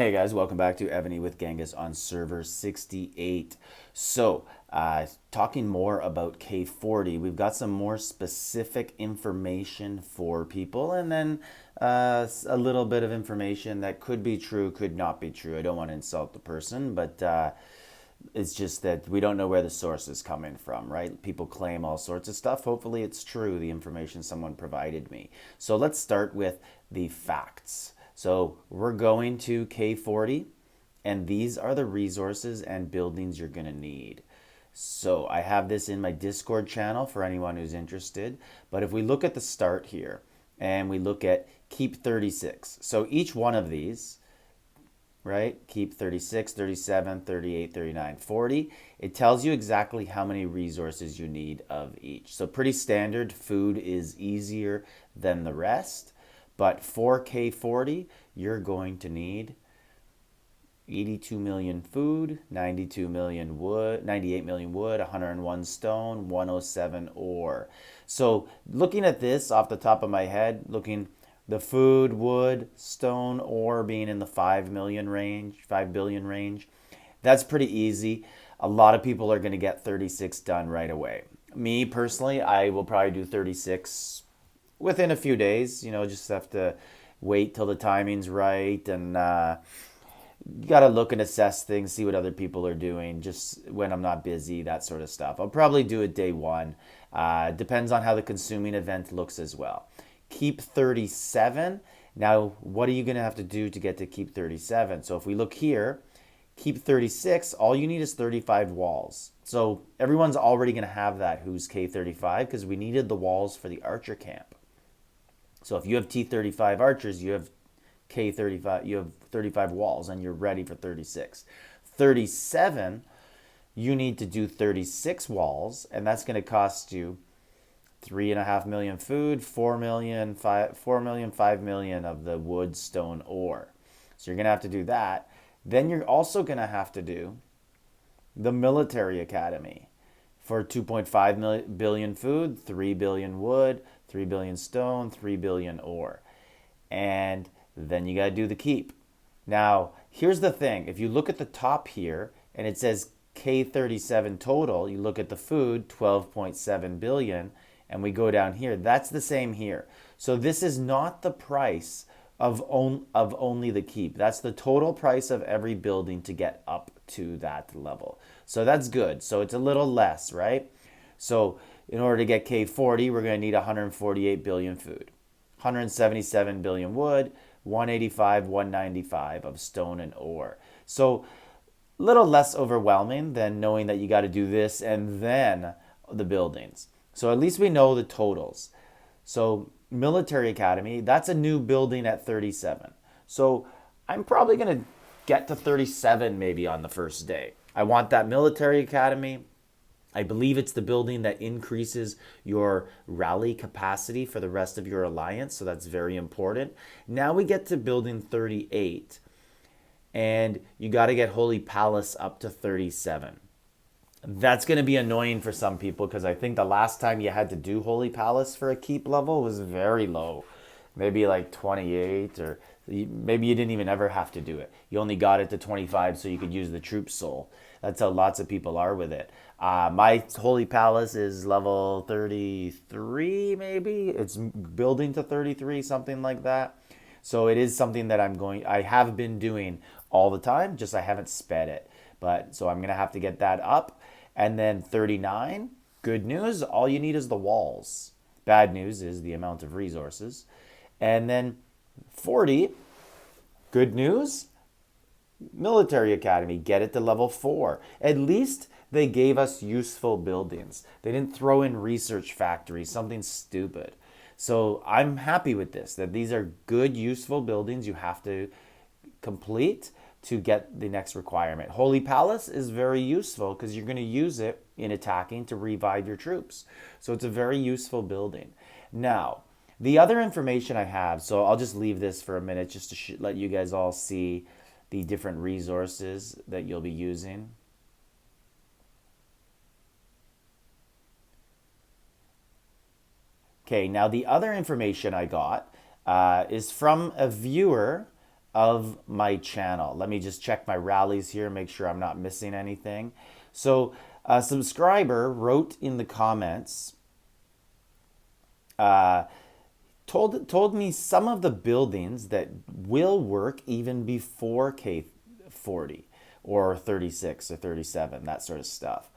Hey guys, welcome back to Evony with Genghis on server 68. So, talking more about k40, we've got some more specific information for people, and then a little bit of information that could be true, could not be true. I don't want to insult the person, but it's just that we don't know where the source is coming from, right? People claim all sorts of stuff. Hopefully, it's true, the information someone provided me. So, let's start with the facts. So we're going to k40, and these are the resources and buildings you're going to need. So I have this in my Discord channel for anyone who's interested. But if we look at the start here and we look at keep 36. So each one of these, right? Keep 36, 37, 38, 39, 40. It tells you exactly how many resources you need of each. So pretty standard. Food is easier than the rest. But for k40, you're going to need 82 million food, 92 million wood, 98 million wood, 101 stone, 107 ore. So looking at this off the top of my head, looking the food, wood, stone, ore being in the 5 million range, 5 billion range, that's pretty easy. A lot of people are going to get 36 done right away. Me personally, I will probably do 36 within a few days. Just have to wait till the timing's right, and you got to look and assess things, see what other people are doing, just when I'm not busy, that sort of stuff. I'll probably do it day one. Depends on how the consuming event looks as well. Keep 37. Now, what are you going to have to do to get to keep 37? So if we look here, keep 36, all you need is 35 walls. So everyone's already going to have that who's K35, because we needed the walls for the archer camp. So if you have T35 archers, you have K35, you have 35 walls, and you're ready for 36. 37, you need to do 36 walls, and that's going to cost you 3.5 million food, 4 million, 5 million of the wood, stone, ore. So you're going to have to do that. Then you're also going to have to do the military academy for 2.5 billion food, 3 billion wood, 3 billion stone, 3 billion ore. And then you got to do the keep. Now, here's the thing. If you look at the top here and it says K37 total, you look at the food, 12.7 billion, and we go down here, that's the same here. So this is not the price of only the keep. That's the total price of every building to get up to that level. So that's good. So it's a little less, right? So in order to get k40, we're going to need 148 billion food, 177 billion wood, 185, 195 of stone and ore. So a little less overwhelming than knowing that you got to do this and then the buildings. So at least we know the totals. So military academy, that's a new building at 37. So I'm probably going to get to 37 maybe on the first day. I want that military academy. I believe it's the building that increases your rally capacity for the rest of your alliance, so that's very important. Now we get to building 38, and you got to get Holy Palace up to 37. That's going to be annoying for some people, because I think the last time you had to do Holy Palace for a keep level was very low. Maybe like 28, or maybe you didn't even ever have to do it. You only got it to 25 so you could use the troop soul. That's how lots of people are with it. My Holy Palace is level 33, maybe. It's building to 33, something like that. So it is something that I have been doing all the time, just I haven't sped it. But so I'm going to have to get that up. And then 39, good news, all you need is the walls. Bad news is the amount of resources. And then 40, good news, military academy, get it to level 4. At least they gave us useful buildings. They didn't throw in research factories, something stupid. So I'm happy with this, that these are good, useful buildings you have to complete to get the next requirement. Holy Palace is very useful because you're going to use it in attacking to revive your troops. So it's a very useful building. Now, the other information I have, so I'll just leave this for a minute just to let you guys all see the different resources that you'll be using. Okay, now the other information I got is from a viewer of my channel. Let me just check my rallies here, make sure I'm not missing anything. So a subscriber wrote in the comments, told me some of the buildings that will work even before K40 or 36 or 37, that sort of stuff.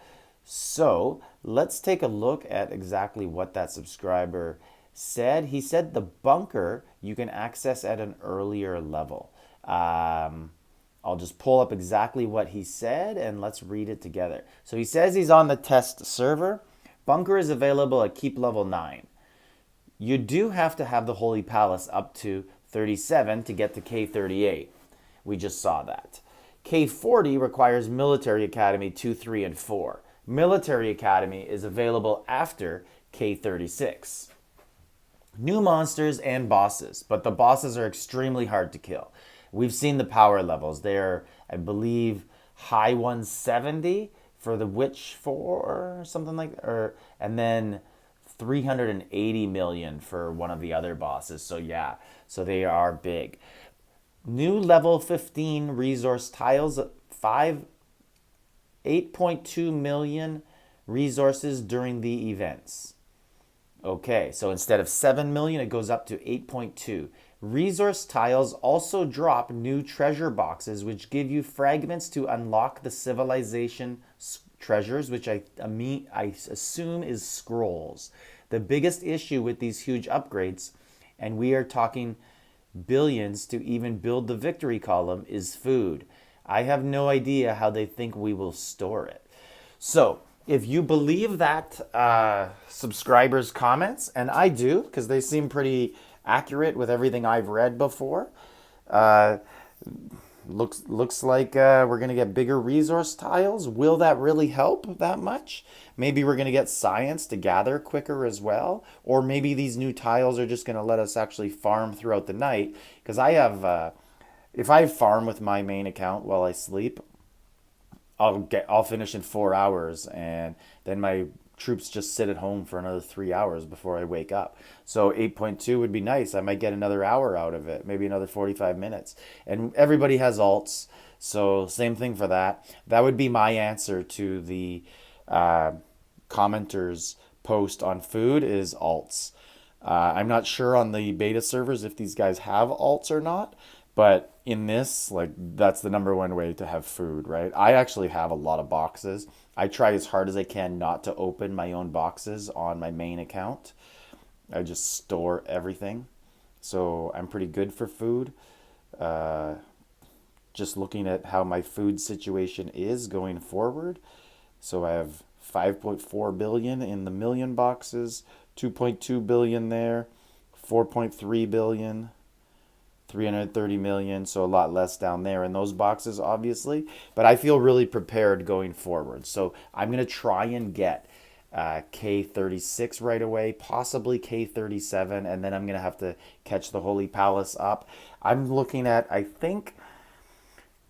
So let's take a look at exactly what that subscriber said. He said the bunker you can access at an earlier level. I'll just pull up exactly what he said and let's read it together. So he says he's on the test server. Bunker is available at keep level 9. You do have to have the Holy Palace up to 37 to get to K38. We just saw that. K40 requires Military Academy 2, 3, and 4. Military Academy is available after K36. New monsters and bosses, but the bosses are extremely hard to kill. We've seen the power levels. They're, I believe, high 170 for the Witch 4 or something like that, and then 380 million for one of the other bosses. So yeah, so they are big. New level 15 resource tiles, 8.2 million resources during the events. Okay, so instead of 7 million, it goes up to 8.2. Resource tiles also drop new treasure boxes, which give you fragments to unlock the civilization treasures, which I assume is scrolls. The biggest issue with these huge upgrades, and we are talking billions to even build the victory column, is food. I have no idea how they think we will store it. So if you believe that subscribers' comments, and I do, because they seem pretty accurate with everything I've read before, looks like we're going to get bigger resource tiles. Will that really help that much? Maybe we're going to get science to gather quicker as well. Or maybe these new tiles are just going to let us actually farm throughout the night. Because I have, if I farm with my main account while I sleep, I'll finish in 4 hours, and then my troops just sit at home for another 3 hours before I wake up. So 8.2 would be nice. I might get another hour out of it, maybe another 45 minutes. And everybody has alts, so same thing for that. That would be my answer to the commenters' post on food is alts. I'm not sure on the beta servers if these guys have alts or not, but in this, like, that's the number one way to have food, right? I actually have a lot of boxes. I try as hard as I can not to open my own boxes on my main account. I just store everything. So I'm pretty good for food. Just looking at how my food situation is going forward. So I have 5.4 billion in the million boxes, 2.2 billion there, 4.3 billion, 330 million, so a lot less down there in those boxes, obviously. But I feel really prepared going forward. So I'm going to try and get K36 right away, possibly K37, and then I'm going to have to catch the Holy Palace up. I'm looking at, I think,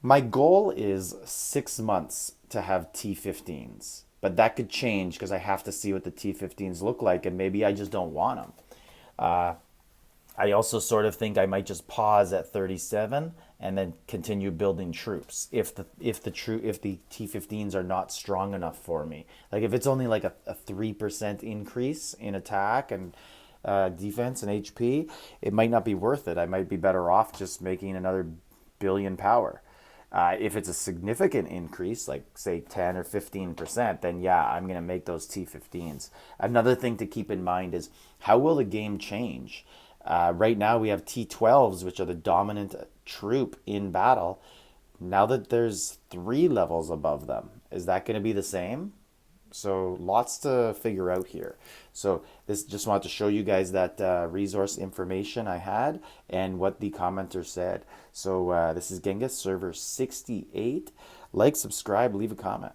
my goal is 6 months to have T15s. But that could change because I have to see what the T15s look like, and maybe I just don't want them. I also sort of think I might just pause at 37 and then continue building troops if the T15s are not strong enough for me. Like if it's only like a 3% increase in attack and defense and HP, it might not be worth it. I might be better off just making another billion power. If it's a significant increase, like say 10 or 15%, then yeah, I'm going to make those T15s. Another thing to keep in mind is how will the game change? Right now we have T12s, which are the dominant troop in battle. Now that there's 3 levels above them, is that going to be the same? So lots to figure out here. So this just wanted to show you guys that resource information I had and what the commenter said. So this is Genghis, server 68. Like, subscribe, leave a comment.